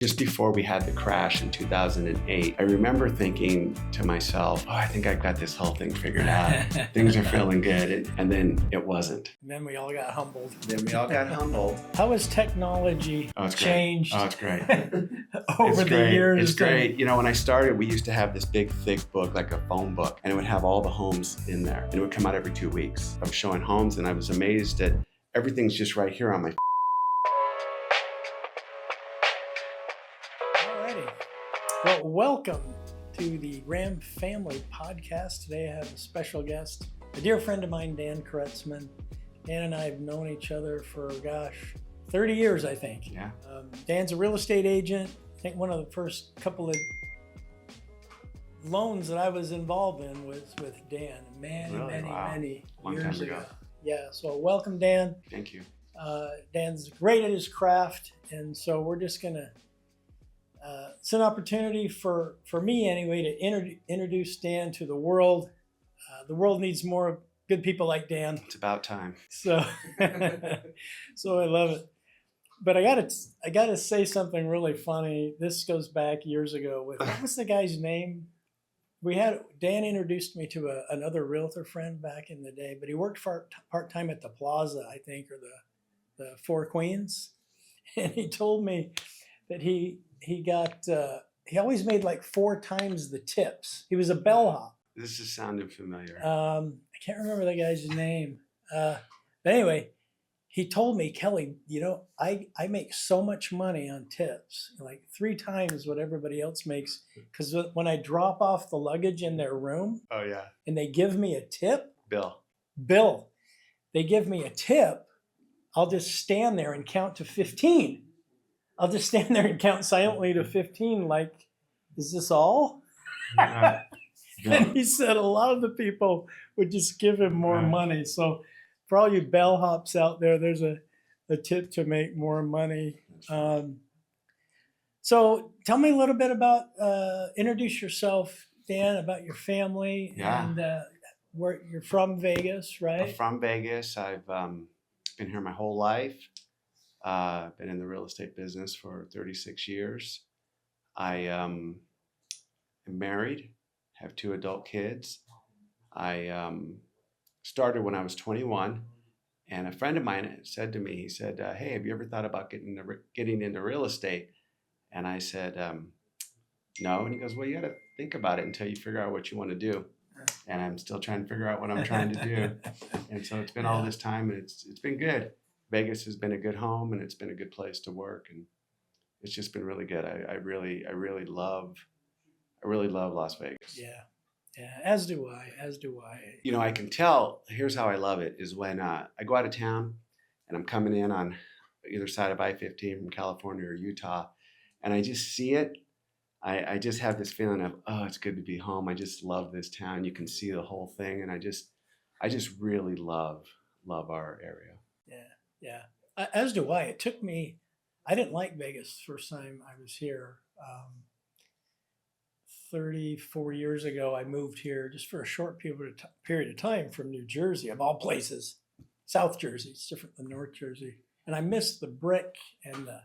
Just before we had the crash in 2008, I remember thinking to myself, I think I've got this whole thing figured out. Things are feeling good. And then it wasn't. And then we all got humbled. How has technology changed? Oh, it's great. Over the years? It's great. You know, when I started, we used to have this big, thick book, like a phone book, and it would have all the homes in there. And it would come out every 2 weeks. I was showing homes, and I was amazed that everything's just right here on my Well, welcome to the Ram Family Podcast. Today I have a special guest, a dear friend of mine, Dan Kereczmen. Dan and I have known each other for, 30 years, I think. Yeah. Dan's a real estate agent. I think one of the first couple of loans that I was involved in was with Dan many years ago. Yeah, so welcome, Dan. Thank you. Dan's great at his craft, and so we're just going to it's an opportunity for me anyway to introduce Dan to the world. The world needs more good people like Dan. It's about time. So, so I love it. But I gotta say something really funny. This goes back years ago. What was the guy's name? Dan introduced me to another realtor friend back in the day, but he worked part time at the Plaza, I think, or the Four Queens, and he told me that he always made like 4 times the tips. He was a bellhop. This is sounding familiar. I can't remember the guy's name. But anyway, he told me, Kelly, you know, I make so much money on tips, like 3 times what everybody else makes. Because when I drop off the luggage in their room, oh yeah, and they give me a tip, Bill, they give me a tip, I'll just stand there and count to 15. I'll just stand there and count silently to 15, like, is this all? Yeah. And he said a lot of the people would just give him more money. So for all you bellhops out there, there's a tip to make more money. So tell me a little bit about, introduce yourself, Dan, about your family. Yeah. And where you're from, Vegas, right? I'm from Vegas. I've been here my whole life. Been in the real estate business for 36 years. I am married, have 2 adult kids. I started when I was 21, and a friend of mine said to me, he said, hey, have you ever thought about getting into real estate? And I said, no. And he goes, well, you got to think about it until you figure out what you want to do. And I'm still trying to figure out what I'm trying to do. And so it's been all this time, and it's been good. Vegas has been a good home, and it's been a good place to work, and it's just been really good. I really love Las Vegas. Yeah, as do I. You know, I can tell. Here's how I love it: is when I go out of town, and I'm coming in on either side of I-15 from California or Utah, and I just see it. I just have this feeling of, oh, it's good to be home. I just love this town. You can see the whole thing, and I just really love our area. Yeah, as do I. It took me, I didn't like Vegas the first time I was here. 34 years ago, I moved here just for a short period of time from New Jersey, of all places. South Jersey, it's different than North Jersey. And I missed the brick and the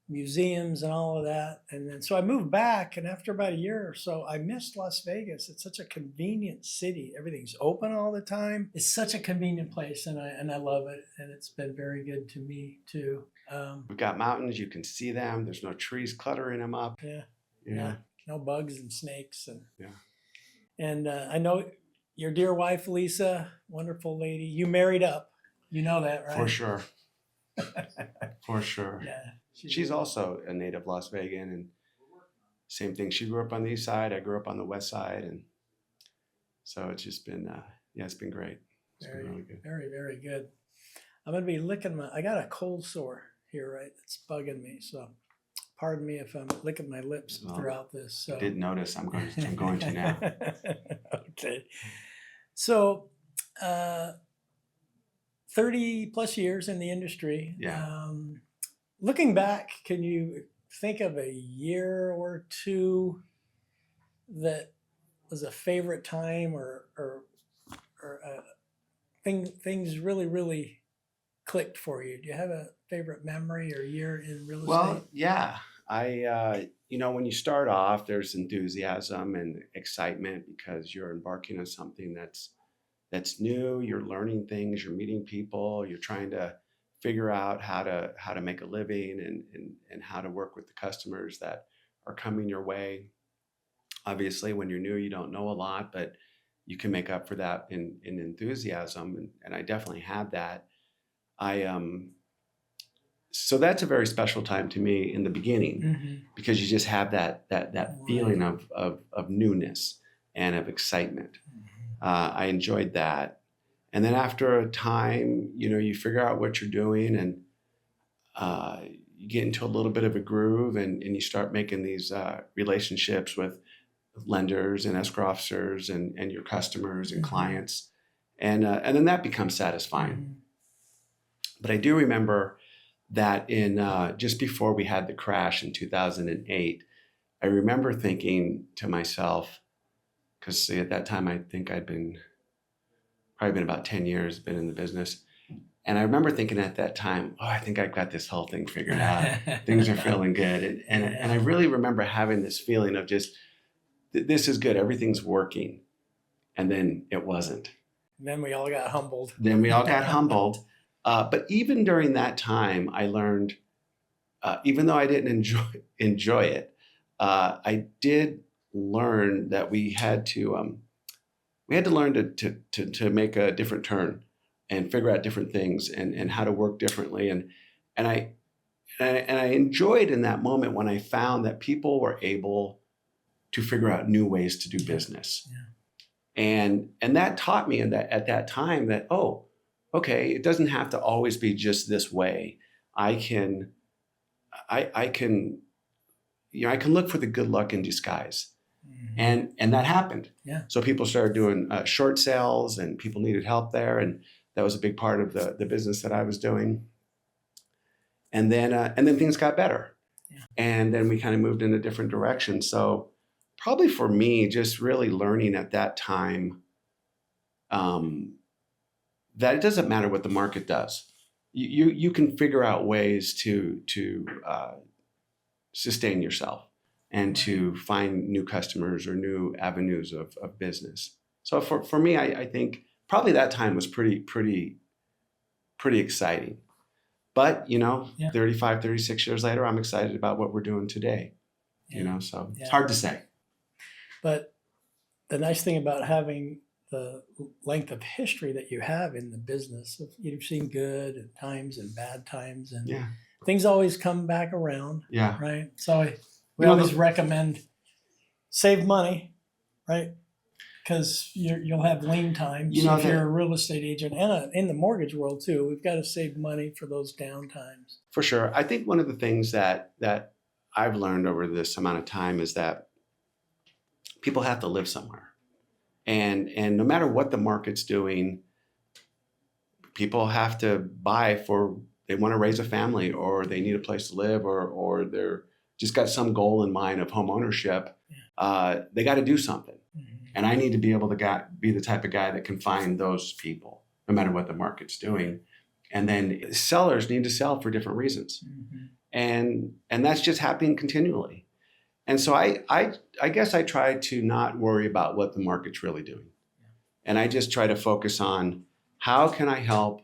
museums and all of that. And then so I moved back, and after about a year or so, I missed Las Vegas. It's such a convenient city. Everything's open all the time. It's such a convenient place, and I love it. And it's been very good to me too. We've got mountains. You can see them. There's no trees cluttering them up. Yeah. No bugs and snakes. Yeah. And I know your dear wife, Lisa, wonderful lady. You married up. You know that, right? For sure. For sure. Yeah. She's also a native Las Vegan, and same thing. She grew up on the east side. I grew up on the west side, and so it's just been, it's been great. It's been really good. Very, very good. I'm going to be licking I got a cold sore here, right? It's bugging me. So pardon me if I'm licking my lips throughout this. So. I didn't notice. I'm going to now. Okay. So 30 plus years in the industry. Yeah. Looking back, can you think of a year or two that was a favorite time, or things really clicked for you? Do you have a favorite memory or year in real estate? Well, yeah. When you start off, there's enthusiasm and excitement because you're embarking on something that's new. You're learning things. You're meeting people. You're trying to figure out how to make a living and how to work with the customers that are coming your way. Obviously, when you're new, you don't know a lot, but you can make up for that in enthusiasm, and I definitely had that. I So that's a very special time to me in the beginning because you just have that feeling of newness and of excitement. I enjoyed that, and then after a time, you figure out what you're doing, and you get into a little bit of a groove, and you start making these relationships with lenders and escrow officers and your customers and clients, and then that becomes satisfying. But I do remember that in just before we had the crash in 2008, I remember thinking to myself, because at that time I think I'd probably been about 10 years been in the business, and I remember thinking at that time, I think I've got this whole thing figured out. Things are feeling good, and I really remember having this feeling of just, this is good, everything's working, and then it wasn't. Then we all got humbled. But even during that time, I learned, even though I didn't enjoy it, I did learn that we had to learn to make a different turn and figure out different things and how to work differently. And I enjoyed in that moment when I found that people were able to figure out new ways to do business. And that taught me at that time that, okay, it doesn't have to always be just this way. I can look for the good luck in disguise. And that happened. So people started doing short sales, and people needed help there, and that was a big part of the business that I was doing. And then things got better, and then we kind of moved in a different direction. So probably for me, just really learning at that time that it doesn't matter what the market does. You can figure out ways to sustain yourself and to find new customers or new avenues of business. So for me, I think probably that time was pretty exciting. But 35, 36 years later, I'm excited about what we're doing today. So it's hard to say. But the nice thing about having the length of history that you have in the business, you've seen good times and bad times, and things always come back around. Right. So we always recommend save money, right? Because you'll have lean times if you're a real estate agent, and in the mortgage world too. We've got to save money for those down times. For sure. I think one of the things that I've learned over this amount of time is that people have to live somewhere. And no matter what the market's doing, people have to buy they want to raise a family, or they need a place to live, or they're just got some goal in mind of home ownership. They got to do something. And I need to be able to be the type of guy that can find those people, no matter what the market's doing. And then sellers need to sell for different reasons. And that's just happening continually. And so I guess I try to not worry about what the market's really doing. And I just try to focus on how can I help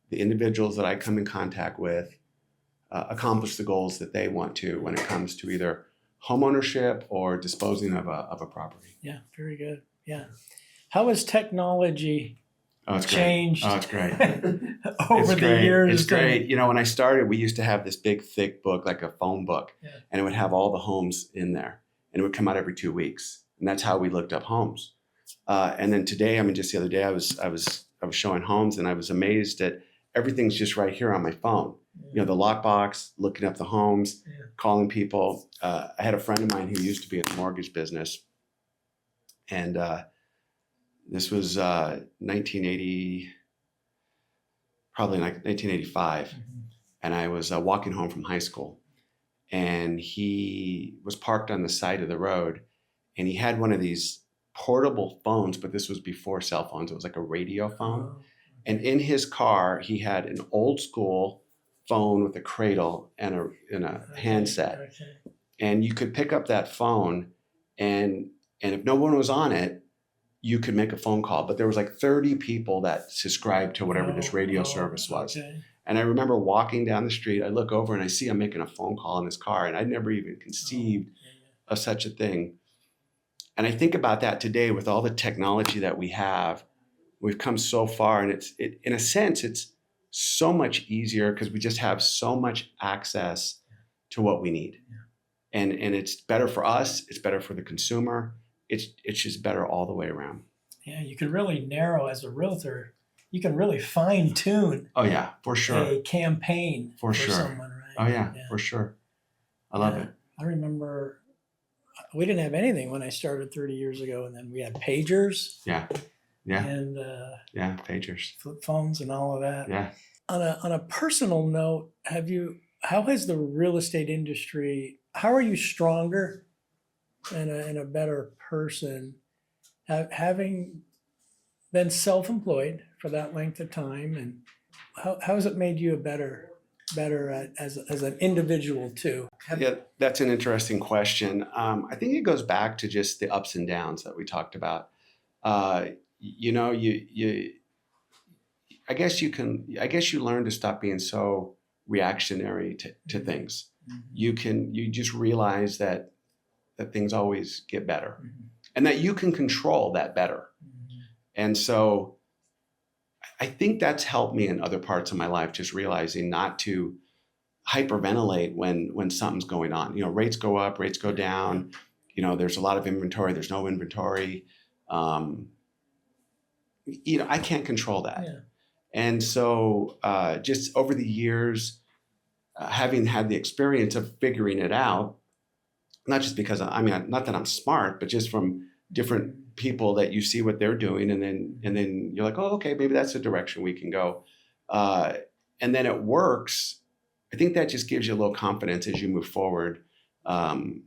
the individuals that I come in contact with accomplish the goals that they want to when it comes to either homeownership or disposing of a property. Yeah, very good. Yeah. How has technology changed? Oh, it's great. Over the years? It's great. When I started, we used to have this big, thick book, like a phone book, and it would have all the homes in there, and it would come out every 2 weeks, and that's how we looked up homes. And then today, just the other day, I was showing homes, and I was amazed at everything's just right here on my phone. The lockbox, looking up the homes, calling people. I had a friend of mine who used to be in the mortgage business, and this was 1980, probably like 1985, and I was walking home from high school, and he was parked on the side of the road, and he had one of these portable phones, but this was before cell phones. It was like a radio phone. And in his car, he had an old school phone with a cradle and a handset. Okay. And you could pick up that phone, and if no one was on it, you could make a phone call. But there was like 30 people that subscribed to whatever this radio service was. Okay. And I remember walking down the street, I look over and I see him making a phone call in his car, and I'd never even conceived of such a thing. And I think about that today with all the technology that we have. We've come so far, and in a sense, it's so much easier because we just have so much access to what we need. And it's better for us, it's better for the consumer, it's just better all the way around. Yeah, you can really narrow as a realtor. You can really fine tune. Oh yeah, for sure. A campaign for sure. Someone, right? Oh yeah, for sure. I love it. I remember we didn't have anything when I started 30 years ago, and then we had pagers. Yeah. And pagers, flip phones, and all of that. Yeah. On a personal note, how has the real estate industry? How are you stronger and a better person, having been self-employed for that length of time, and how has it made you a better as an individual too? Yeah, that's an interesting question. I think it goes back to just the ups and downs that we talked about. I guess you learn to stop being so reactionary to things. Mm-hmm. You just realize that things always get better, Mm-hmm. and that you can control that better. Mm-hmm. And so I think that's helped me in other parts of my life, just realizing not to hyperventilate when something's going on. Rates go up, rates go down. There's a lot of inventory, there's no inventory. I can't control that. Yeah. And so just over the years, having had the experience of figuring it out, not just because, not that I'm smart, but just from different people that you see what they're doing, and then you're like, oh, okay, maybe that's the direction we can go. And then it works. I think that just gives you a little confidence as you move forward in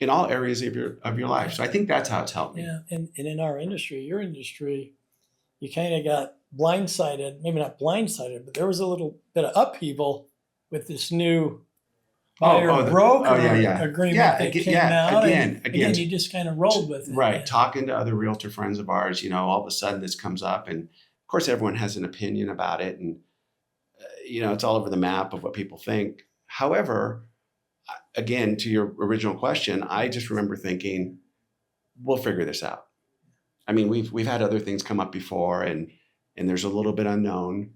all areas of your life. So I think that's how it's helped me. Yeah, and in our industry, your industry, you kind of got blindsided, maybe not blindsided, but there was a little bit of upheaval with this new buyer-broker agreement that came out. Again, you just kind of rolled with it. Right, talking to other realtor friends of ours, all of a sudden this comes up, and of course everyone has an opinion about it, and it's all over the map of what people think. However, again, to your original question, I just remember thinking, we'll figure this out. We've had other things come up before, and there's a little bit unknown,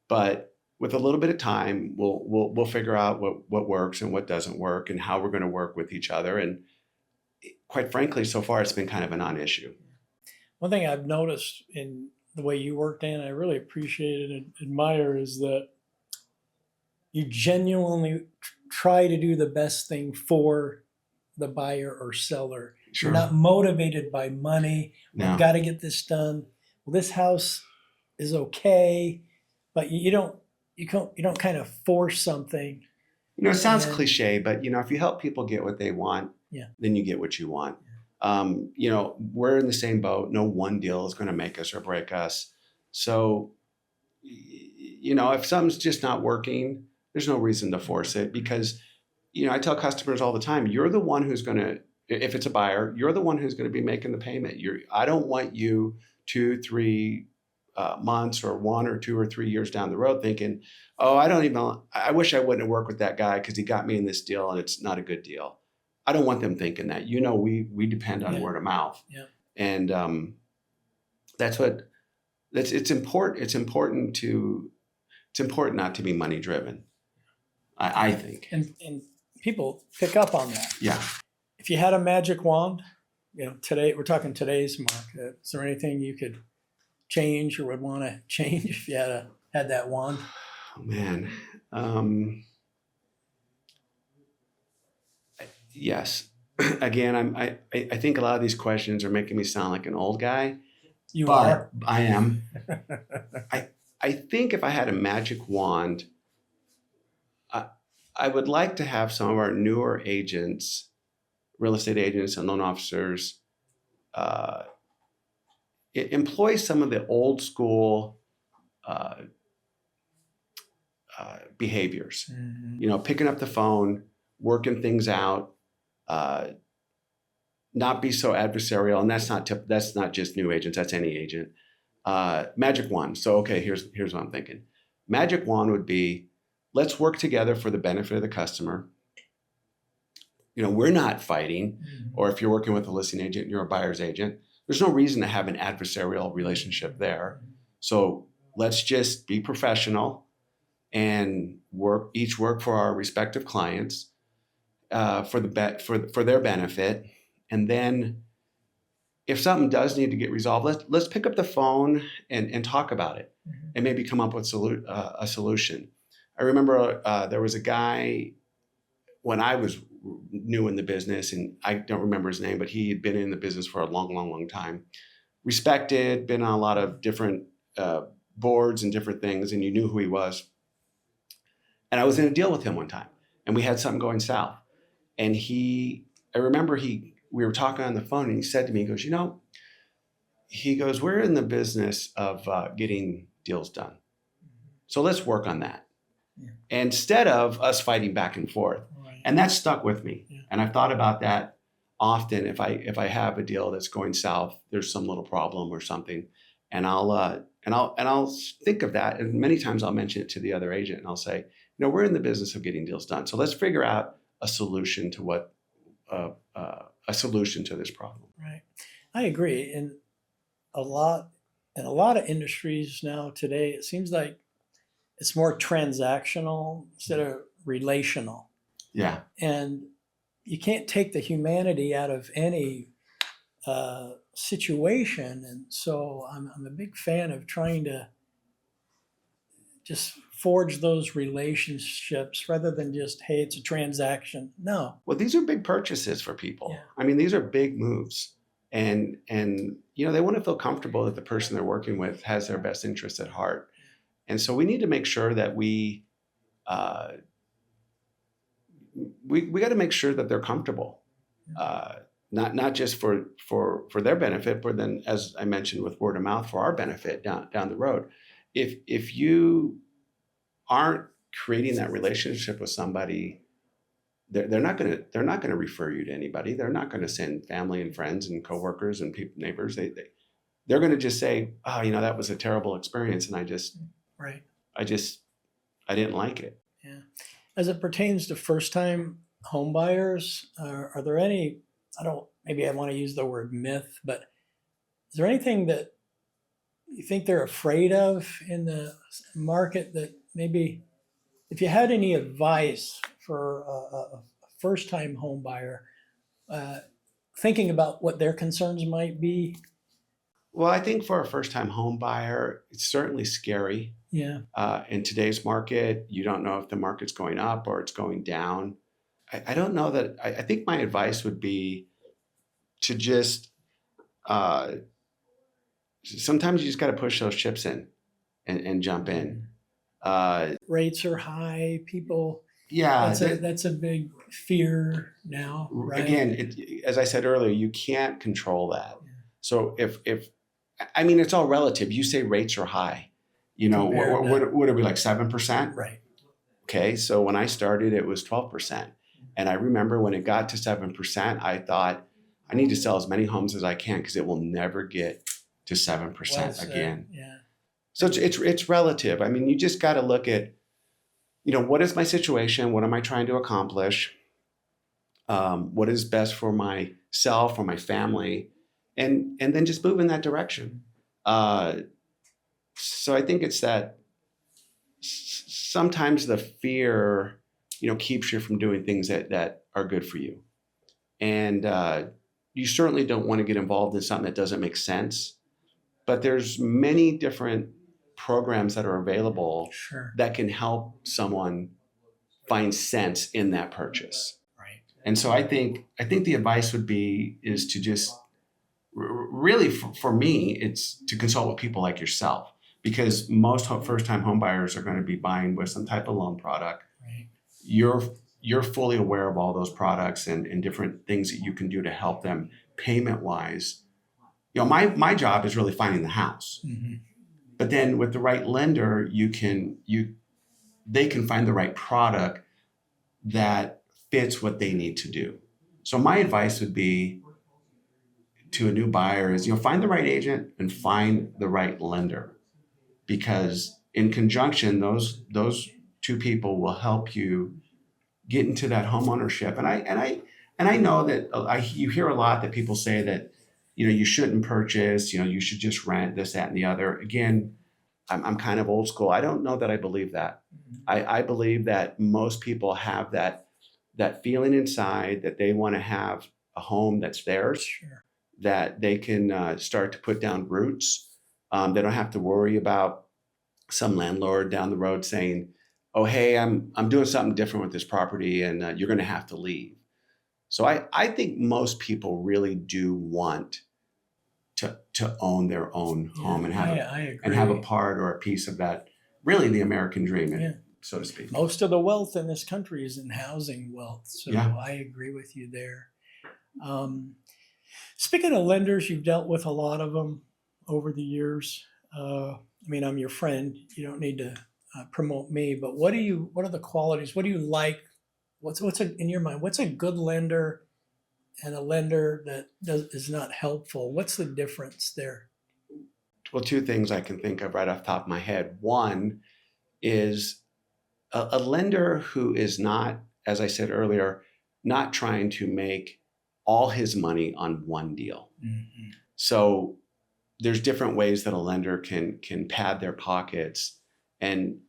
but with a little bit of time, we'll figure out what works and what doesn't work, and how we're going to work with each other. And quite frankly, so far it's been kind of a non-issue. One thing I've noticed in the way you work, Dan, I really appreciate and admire, is that you genuinely try to do the best thing for the buyer or seller. Sure. You're not motivated by money. No. We've got to get this done. Well, this house is okay, but you don't kind of force something. It sounds cliche, but if you help people get what they want, then you get what you want. We're in the same boat. No one deal is going to make us or break us. So, if something's just not working, there's no reason to force it, because, I tell customers all the time, you're the one who's going to, if it's a buyer, you're the one who's going to be making the payment. I don't want you 2-3 months or 1 or 2 or 3 years down the road thinking, oh, I wish I wouldn't have worked with that guy because he got me in this deal and it's not a good deal. I don't want them thinking that. We depend on word of mouth. Yeah. And it's important. It's important not to be money driven, I think. And people pick up on that. Yeah. If you had a magic wand, today, we're talking today's market, is there anything you could change or would want to change if you had that wand? Oh, man. Yes. Again, I think a lot of these questions are making me sound like an old guy. You are. I am. I think if I had a magic wand, I would like to have some of our newer agents, real estate agents and loan officers, employ some of the old school behaviors. Mhm. You know, picking up the phone, working things out, not be so adversarial, and that's not just new agents. That's any agent. Magic wand. So okay, here's what I'm thinking. Magic wand would be, let's work together for the benefit of the customer. You know, we're not fighting, or if you're working with a listing agent and you're a buyer's agent, there's no reason to have an adversarial relationship there. So let's just be professional and work for our respective clients for their benefit. And then if something does need to get resolved, let's pick up the phone and talk about it, and maybe come up with a solution. I remember there was a guy when I was new in the business, and I don't remember his name, but he had been in the business for a long time. Respected, been on a lot of different boards and different things, and you knew who he was. And I was in a deal with him one time, and we had something going south. And I remember we were talking on the phone, and he said to me, he goes, we're in the business of getting deals done. So let's work on that. Yeah. Instead of us fighting back and forth. Right. And that stuck with me. Yeah. And I've thought about that often. If I have a deal that's going south, there's some little problem or something, and I'll think of that. And many times I'll mention it to the other agent, and I'll say, we're in the business of getting deals done. So let's figure out a solution to this problem. Right. I agree. In a lot of industries now today, it seems like it's more transactional instead of relational. Yeah. And you can't take the humanity out of any situation. And so I'm a big fan of trying to just forge those relationships rather than just, hey, it's a transaction. No. Well, these are big purchases for people. Yeah. I mean, these are big moves. And they want to feel comfortable that the person they're working with has their best interests at heart. And so we need to make sure that we got to make sure that they're comfortable, not just for their benefit, but then, as I mentioned, with word of mouth, for our benefit down the road. If you aren't creating that relationship with somebody, they're not going to refer you to anybody. They're not going to send family and friends and coworkers and neighbors. They're going to just say, oh, that was a terrible experience, and I didn't like it. Yeah. As it pertains to first-time home buyers, are there any, maybe I want to use the word myth, but is there anything that you think they're afraid of in the market that maybe, if you had any advice for a first-time home buyer, thinking about what their concerns might be? Well, I think for a first-time home buyer, it's certainly scary. Yeah. In today's market, you don't know if the market's going up or it's going down. I don't know that. I think my advice would be to just, sometimes you just got to push those chips in and jump in. Rates are high. People. Yeah. That's a big fear now. Right? Again, as I said earlier, you can't control that. Yeah. So it's all relative. You say rates are high. What would it be, like 7%? Right. Okay. So when I started, it was 12%. And I remember when it got to 7%, I thought, I need to sell as many homes as I can because it will never get to 7% again. Yeah. So it's relative. I mean, you just got to look at, what is my situation? What am I trying to accomplish? What is best for myself, for my family? And then just move in that direction. So I think it's that sometimes the fear, keeps you from doing things that are good for you. And you certainly don't want to get involved in something that doesn't make sense. But there's many different programs that are available. Sure. That can help someone find sense in that purchase. Right. And so I think the advice is to just really, for me, it's to consult with people like yourself, because most first-time home buyers are going to be buying with some type of loan product. Right. You're fully aware of all those products and different things that you can do to help them payment-wise. My job is really finding the house. Mm-hmm. But then with the right lender, you they can find the right product that fits what they need to do. So my advice would be to a new buyer is, find the right agent and find the right lender, because in conjunction, those two people will help you get into that home ownership. And I know that you hear a lot that people say that, you shouldn't purchase, you should just rent, this, that, and the other. Again, I'm kind of old school. I don't know that I believe that. I believe that most people have that feeling inside that they want to have a home that's theirs, Sure. that they can start to put down roots. They don't have to worry about some landlord down the road saying, "Oh, hey, I'm doing something different with this property, and you're going to have to leave." So I think most people really do want to own their own home and have a part or a piece of that, really the American dream, so to speak. Most of the wealth in this country is in housing wealth. So I agree with you there. Speaking of lenders, you've dealt with a lot of them over the years. I'm your friend. You don't need to promote me, but what are the qualities? What do you like? In your mind, what's a good lender and a lender that is not helpful? What's the difference there? Well, two things I can think of right off the top of my head. One is a lender who is not, as I said earlier, not trying to make all his money on one deal. Mm-hmm. So there's different ways that a lender can pad their pockets, and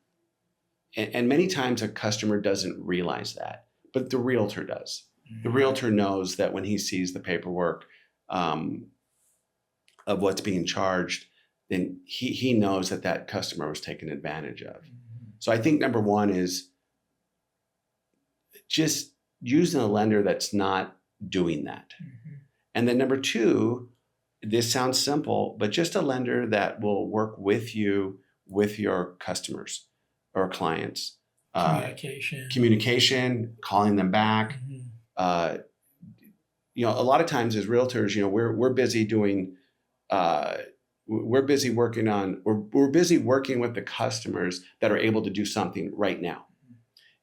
many times a customer doesn't realize that, but the realtor does. Mm-hmm. The realtor knows that when he sees the paperwork of what's being charged, then he knows that customer was taken advantage of. Mm-hmm. So I think number one is just using a lender that's not doing that. Mm-hmm. And then number two, this sounds simple, but just a lender that will work with you, with your customers or clients. Communication, calling them back. Mm-hmm. A lot of times as realtors, we're busy doing, we're busy working with the customers that are able to do something right now.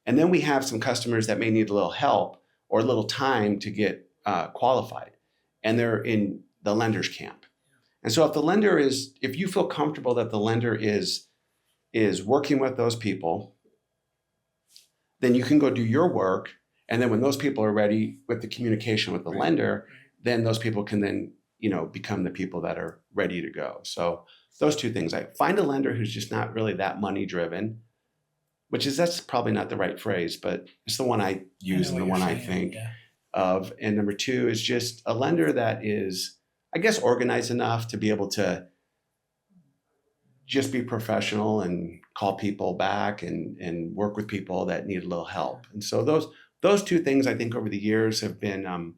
And then we have some customers that may need a little help or a little time to get qualified, and they're in the lender's camp. And so if you feel comfortable that the lender is working with those people, then you can go do your work. And then when those people are ready with the communication with the lender, then those people can then, become the people that are ready to go. So those two things, I find a lender who's just not really that money driven, that's probably not the right phrase, but it's the one I use and the one I think of. And number two is just a lender that is, I guess, organized enough to be able to just be professional and call people back and work with people that need a little help. And so those two things, I think, over the years have been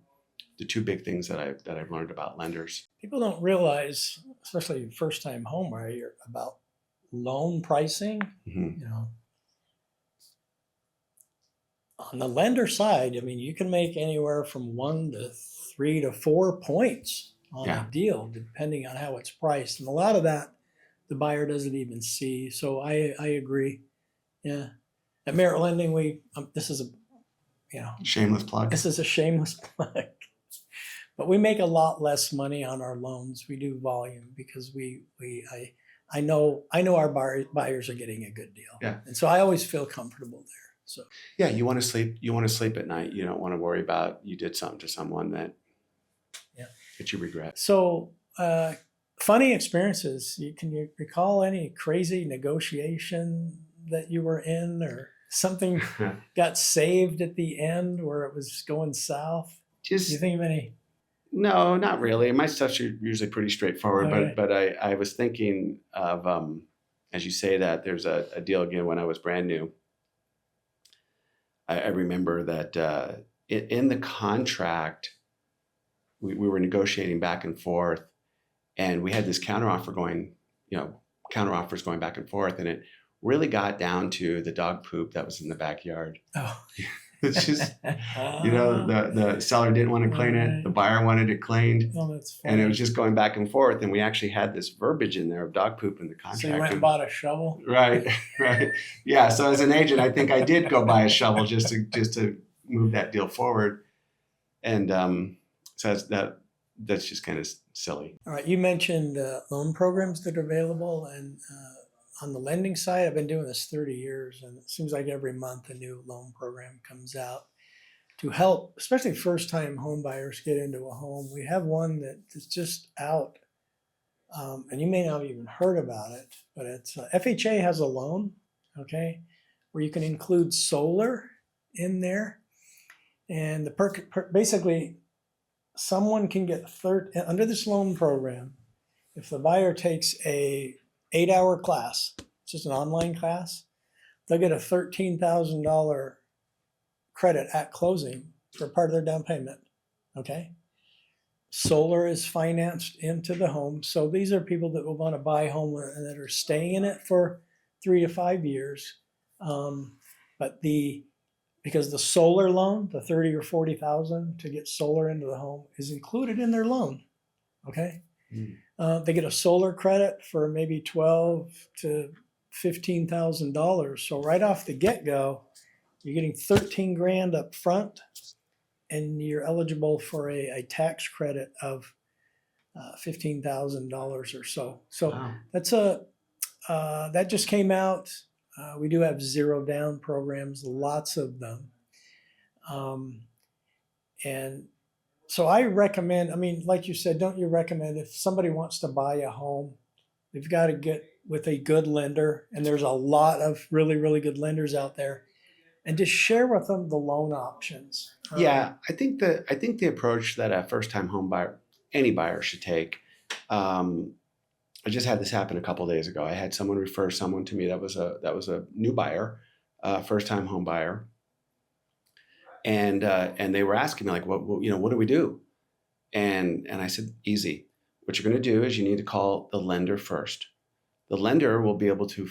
the two big things that I've learned about lenders. People don't realize, especially first-time home buyer, about loan pricing. Mm-hmm. On the lender side, you can make anywhere from 1 to 3 to 4 points on a deal, depending on how it's priced. And a lot of that the buyer doesn't even see. So I agree. Yeah. At Merit Lending, this is shameless plug. This is a shameless plug. But we make a lot less money on our loans. We do volume because I know our buyers are getting a good deal. Yeah. And so I always feel comfortable there. So you want to sleep at night. You don't want to worry about you did something to someone that you regret. So funny experiences. Can you recall any crazy negotiation that you were in, or something got saved at the end where it was going south? Do you think of any? No, not really. My stuff's usually pretty straightforward, but I was thinking of, as you say that, there's a deal again when I was brand new. I remember that in the contract, we were negotiating back and forth, and we had this counteroffers going back and forth, and it really got down to the dog poop that was in the backyard. Oh. It's just, the seller didn't want to clean it. The buyer wanted it cleaned. Oh, that's funny. And it was just going back and forth. And we actually had this verbiage in there of dog poop in the contract. So you went and bought a shovel? Right, right. Yeah. So as an agent, I think I did go buy a shovel just to move that deal forward. And so that's just kind of silly. All right. You mentioned loan programs that are available. And on the lending side, I've been doing this 30 years. And it seems like every month a new loan program comes out to help, especially first-time home buyers get into a home. We have one that is just out, and you may not have even heard about it, but it's FHA has a loan, okay, where you can include solar in there, and the basically someone can get under this loan program if the buyer takes a 8-hour class, it's just an online class, they'll get a $13,000 credit at closing for part of their down payment, okay? Solar is financed into the home. So these are people that will want to buy a home and that are staying in it for 3 to 5 years. Because the solar loan, the 30 or 40,000 to get solar into the home is included in their loan, okay? They get a solar credit for maybe $12,000 to $15,000. So right off the get-go, you're getting 13 grand up front, and you're eligible for a tax credit of $15,000 or so. So Wow. that's that just came out. We do have zero down programs, lots of them. And so I recommend, I mean, like you said, don't you recommend if somebody wants to buy a home, they've got to get with a good lender, and there's a lot of really, really good lenders out there. And just share with them the loan options. Yeah, I think the approach that a first-time home buyer, any buyer, should take. I just had this happen a couple of days ago. I had someone refer someone to me that was a new buyer, first-time home buyer, and they were asking me like, what do we do? And I said, easy. What you're going to do is you need to call the lender first. The lender will be able to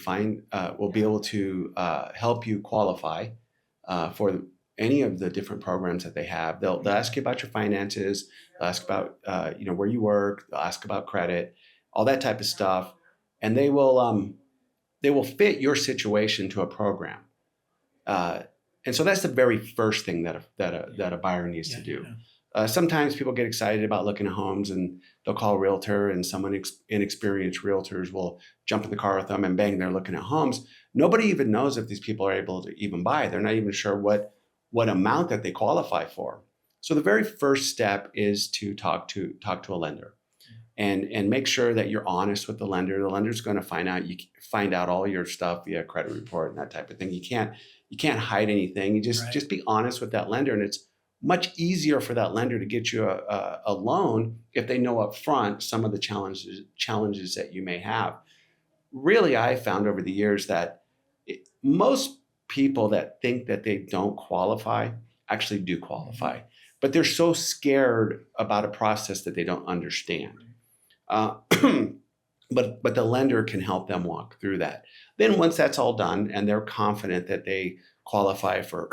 help you qualify for any of the different programs that they have. They'll ask you about your finances. They'll ask about where you work. They'll ask about credit, all that type of stuff, and they will fit your situation to a program. And so that's the very first thing that a buyer needs to do. Sometimes people get excited about looking at homes and they'll call a realtor, and someone inexperienced realtors will jump in the car with them and bang, they're looking at homes. Nobody even knows if these people are able to even buy. They're not even sure what amount that they qualify for. So the very first step is to talk to a lender, and make sure that you're honest with the lender. The lender's going to find out all your stuff via credit report and that type of thing. You can't hide anything. You just be honest with that lender, and it's much easier for that lender to get you a loan if they know up front some of the challenges that you may have. Really, I found over the years that most people that think that they don't qualify actually do qualify, but they're so scared about a process that they don't understand. But the lender can help them walk through that. Then once that's all done and they're confident that they qualify for,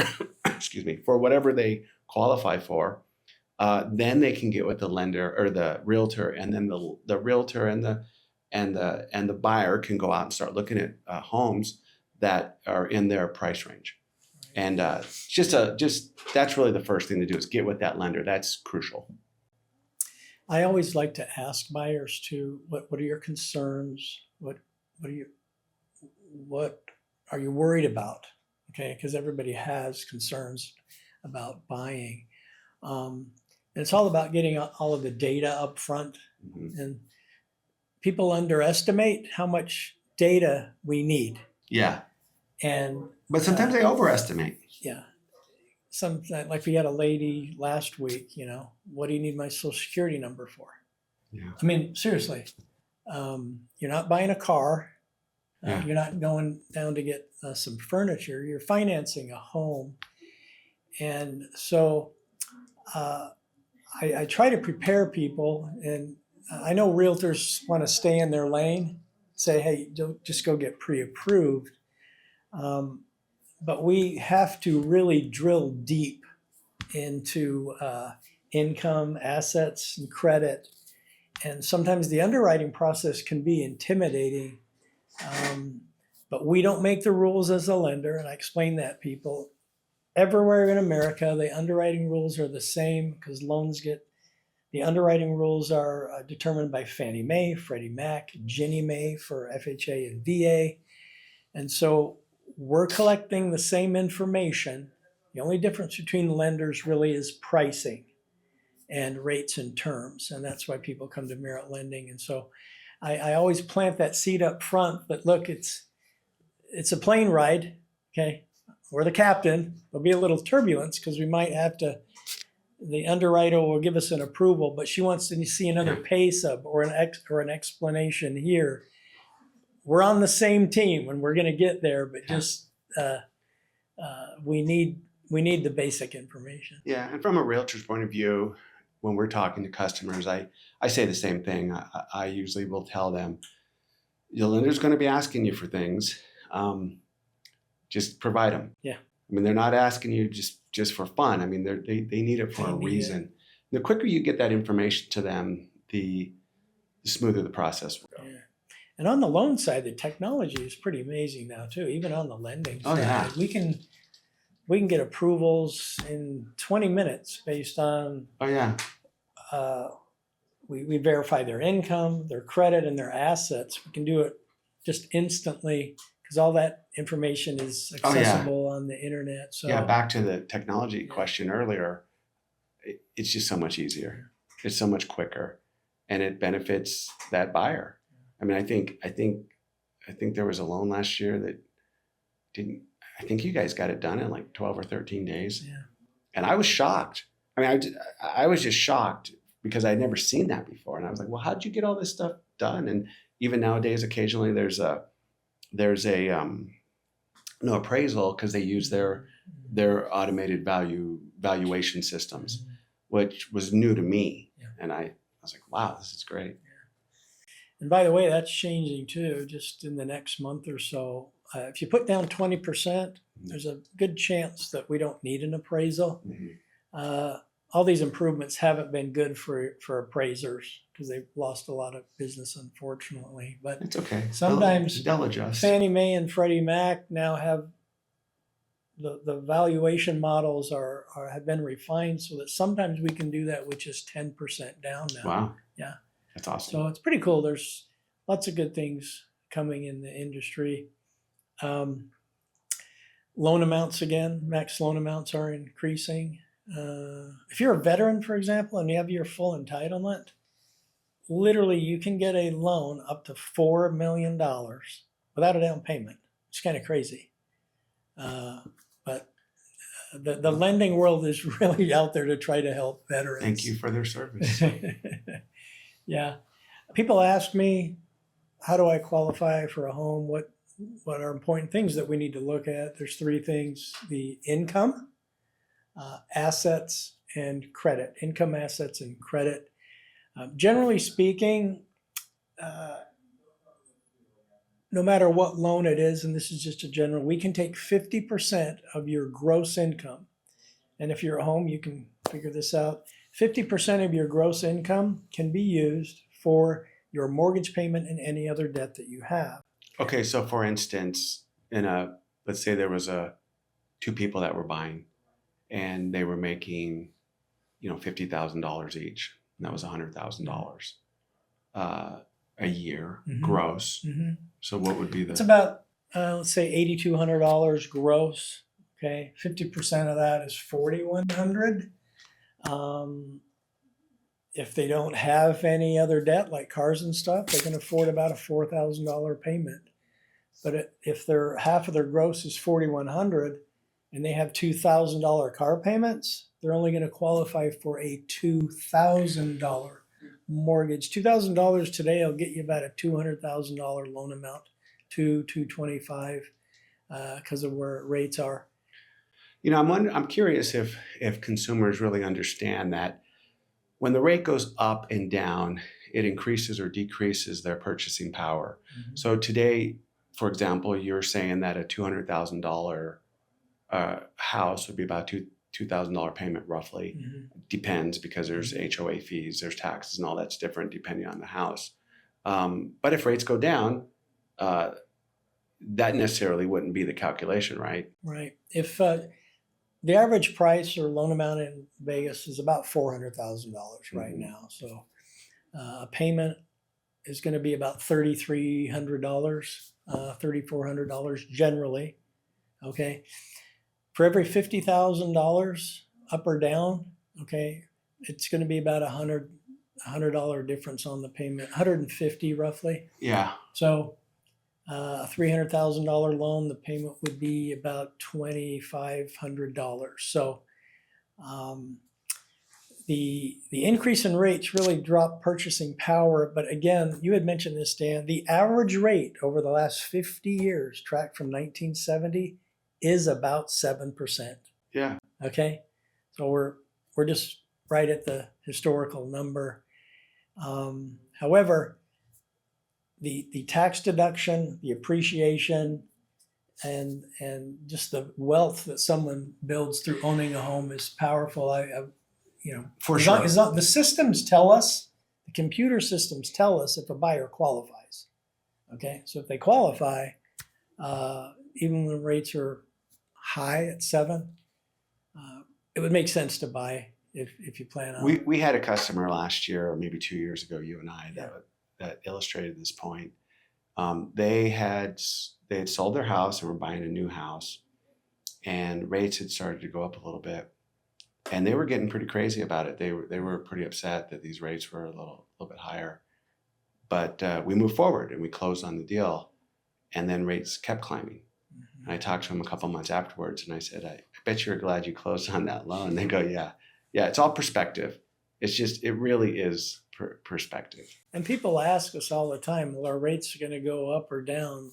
for whatever they qualify for, then they can get with the lender or the realtor, and then the realtor and the buyer can go out and start looking at homes that are in their price range. And just that's really the first thing to do is get with that lender. That's crucial. I always like to ask buyers too, what are your concerns? What are you worried about? Okay, because everybody has concerns about buying. And it's all about getting all of the data up front. Mm-hmm. And people underestimate how much data we need. Yeah. But sometimes they overestimate. Yeah. Like we had a lady last week, what do you need my social security number for? Yeah. I mean, seriously, you're not buying a car. You're not going down to get some furniture. You're financing a home. And so I try to prepare people. And I know realtors want to stay in their lane, say, hey, don't just go get pre-approved. but we have to really drill deep into income, assets, and credit. And sometimes the underwriting process can be intimidating, but we don't make the rules as a lender. And I explain that to people. Everywhere in America, the underwriting rules are the same because the underwriting rules are determined by Fannie Mae, Freddie Mac, Ginnie Mae for FHA and VA. And so we're collecting the same information. The only difference between lenders really is pricing and rates and terms. And that's why people come to Merit Lending. And so I always plant that seed up front, but look, it's a plane ride, okay? We're the captain. There'll be a little turbulence because we might have to, the underwriter will give us an approval, but she wants to see another pay sub or an explanation here. We're on the same team and we're going to get there, but just we need the basic information. Yeah, and from a realtor's point of view, when we're talking to customers, I say the same thing. I usually will tell them, your lender's going to be asking you for things. Just provide them. Yeah. I mean, they're not asking you just for fun. I mean, they need it for a reason. The quicker you get that information to them, the smoother the process will go. Yeah. And on the loan side, the technology is pretty amazing now too. Even on the lending side, yeah. we can get approvals in 20 minutes based on. Oh yeah. We verify their income, their credit, and their assets. We can do it just instantly because all that information is accessible on the internet. So yeah, back to the technology question earlier. It's just so much easier. It's so much quicker, and it benefits that buyer. I mean, I think there was a loan last year that didn't. I think you guys got it done in like 12 or 13 days. Yeah. And I was shocked. I mean, I was just shocked because I'd never seen that before. And I was like, well, how'd you get all this stuff done? And even nowadays, occasionally there's no appraisal because they use their automated valuation systems, which was new to me. Yeah. And I was like, wow, this is great. And by the way, that's changing too, just in the next month or so. If you put down 20%, there's a good chance that we don't need an appraisal. Mm-hmm. All these improvements haven't been good for appraisers because they've lost a lot of business, unfortunately. But it's okay. Sometimes they'll adjust. Fannie Mae and Freddie Mac now have the valuation models have been refined so that sometimes we can do that with just 10% down now. Wow. Yeah. That's awesome. So it's pretty cool. There's lots of good things coming in the industry. Loan amounts again, max loan amounts are increasing. If you're a veteran, for example, and you have your full entitlement, literally you can get a loan up to $4 million without a down payment. It's kind of crazy. But the lending world is really out there to try to help veterans. Thank you for their service. Yeah. People ask me, how do I qualify for a home? What are important things that we need to look at? There's three things: the income, assets, and credit. Income, assets, and credit. Generally speaking, no matter what loan it is, and this is just a general, we can take 50% of your gross income. And if you're at home, you can figure this out. 50% of your gross income can be used for your mortgage payment and any other debt that you have. Okay, so for instance, let's say there was two people that were buying, and they were making, $50,000 each, and that was $100,000 a year gross. Mm-hmm. So what would be It's about let's say $8,200 gross. Okay, 50% of that is $4,100. If they don't have any other debt like cars and stuff, they can afford about a $4,000 payment. But if half of their gross is $4,100 and they have $2,000 car payments, they're only going to qualify for a $2,000 mortgage. $2,000 today will get you about a $200,000 loan amount, $225,000 because of where rates are. I'm curious if consumers really understand that when the rate goes up and down, it increases or decreases their purchasing power. Mm-hmm. So today, for example, you're saying that a $200,000 house would be about $2,000 payment roughly. Depends, because there's HOA fees, there's taxes, and all that's different depending on the house. But if rates go down, that necessarily wouldn't be the calculation, right? Right. If the average price or loan amount in Vegas is about $400,000 right now, so a payment is going to be about $3,300, $3,400 generally. Okay. For every $50,000 up or down, okay, it's going to be about $100 difference on the payment, 150 roughly. Yeah. So a $300,000 loan, the payment would be about $2,500. So the increase in rates really dropped purchasing power. But again, you had mentioned this, Dan, the average rate over the last 50 years, tracked from 1970, is about 7%. Yeah. Okay. So we're just right at the historical number. However, the tax deduction, the appreciation, and just the wealth that someone builds through owning a home is powerful. For sure. The systems tell us, the computer systems tell us if a buyer qualifies. Okay, so if they qualify, even when rates are high at 7, it would make sense to buy if you plan on. We had a customer last year, or maybe 2 years ago, you and I, that illustrated this point. They had sold their house and were buying a new house, and rates had started to go up a little bit, and they were getting pretty crazy about it. They were pretty upset that these rates were a little bit higher. But we moved forward and we closed on the deal, and then rates kept climbing. And I talked to them a couple months afterwards, and I said, I bet you're glad you closed on that loan. And they go, yeah, it's all perspective. It's just, it really is perspective. And people ask us all the time, well, are rates going to go up or down?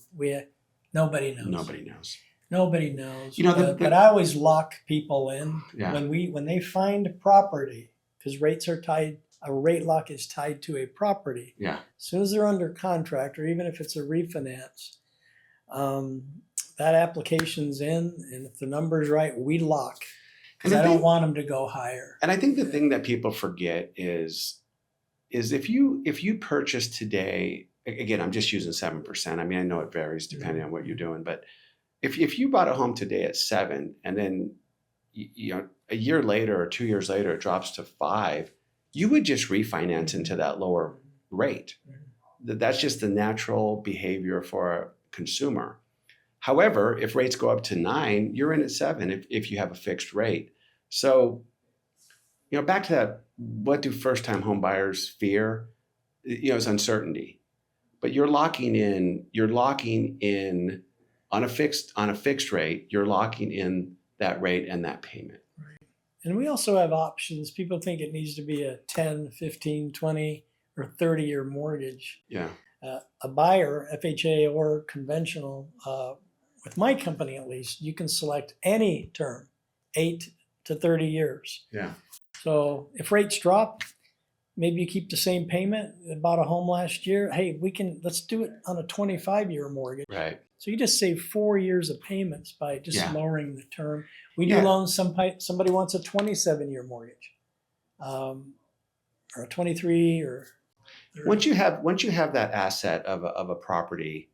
Nobody knows. Nobody knows. But I always lock people in when they find property, because rates are tied. A rate lock is tied to a property. Yeah. As soon as they're under contract, or even if it's a refinance, that application's in, and if the number's right, we lock. Because I don't want them to go higher. And I think the thing that people forget is if you purchase today, again, I'm just using 7%. I mean, I know it varies depending on what you're doing, but if you bought a home today at 7, and then a year later or 2 years later it drops to 5, you would just refinance into that lower rate. That's just the natural behavior for a consumer. However, if rates go up to 9, you're in at 7 if you have a fixed rate. So, back to that, what do first-time home buyers fear? It's uncertainty. But you're locking in on a fixed rate, you're locking in that rate and that payment. Right. And we also have options. People think it needs to be a 10, 15, 20, or 30-year mortgage. Yeah. A buyer, FHA or conventional, with my company at least, you can select any term, 8 to 30 years. Yeah. So if rates drop, maybe you keep the same payment. You bought a home last year. Hey, let's do it on a 25-year mortgage. Right. So you just save 4 years of payments by just lowering the term. We do loans. Somebody wants a 27-year mortgage, or a 23, or 30. Once you have that asset of a property,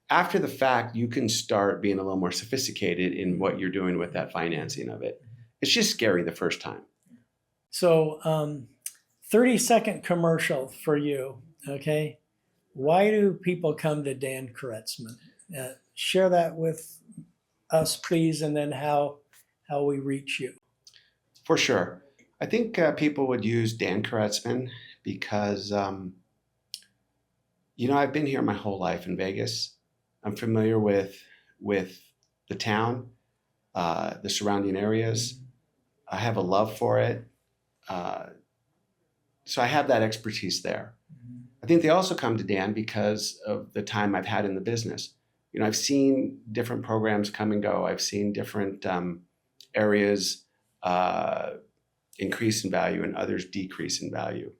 after the fact, you can start being a little more sophisticated in what you're doing with that financing of it. It's just scary the first time. So 30-second commercial for you, okay? Why do people come to Dan Kereczmen? Share that with us, please, and then how we reach you. For sure. I think people would use Dan Kereczmen because, I've been here my whole life in Vegas. I'm familiar with the town, the surrounding areas. I have a love for it. So I have that expertise there. I think they also come to Dan because of the time I've had in the business. I've seen different programs come and go. I've seen different areas increase in value and others decrease in value.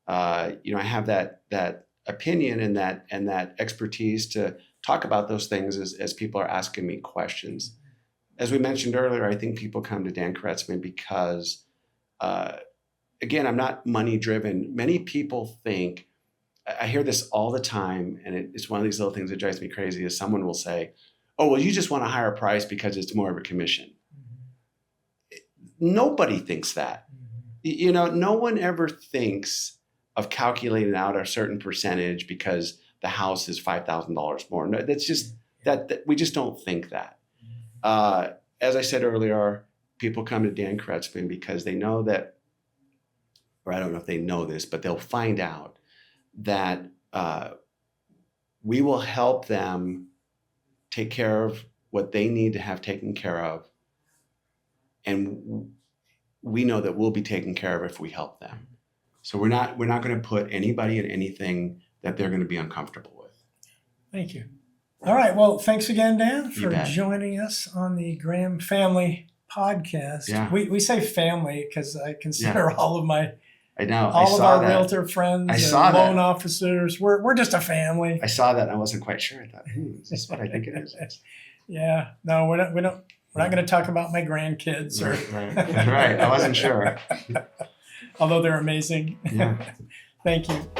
I have that opinion and that expertise to talk about those things as people are asking me questions. As we mentioned earlier, I think people come to Dan Kereczmen because, again, I'm not money driven. Many people think, I hear this all the time, and it's one of these little things that drives me crazy, is someone will say, oh, well, you just want a higher price because it's more of a commission. Nobody thinks that. You know, no one ever thinks of calculating out a certain percentage because the house is $5,000 more. No, that's just that we just don't think that. As I said earlier, people come to Dan Kereczmen because they know that, or I don't know if they know this, but they'll find out that we will help them take care of what they need to have taken care of. And we know that we'll be taken care of if we help them. So we're not going to put anybody in anything that they're going to be uncomfortable with. Thank you. All right. Well, thanks again, Dan, You for bet. joining us on the Graham Family Podcast. Yeah. We say family because I consider all of my I know. all I of saw our that. realtor friends I and saw that. loan officers. We're just a family. I saw that and I wasn't quite sure. I thought, is this what I think it is? Yeah. No, we're not going to talk about my grandkids. Or, Right. I wasn't sure. although they're amazing. Yeah. Thank you.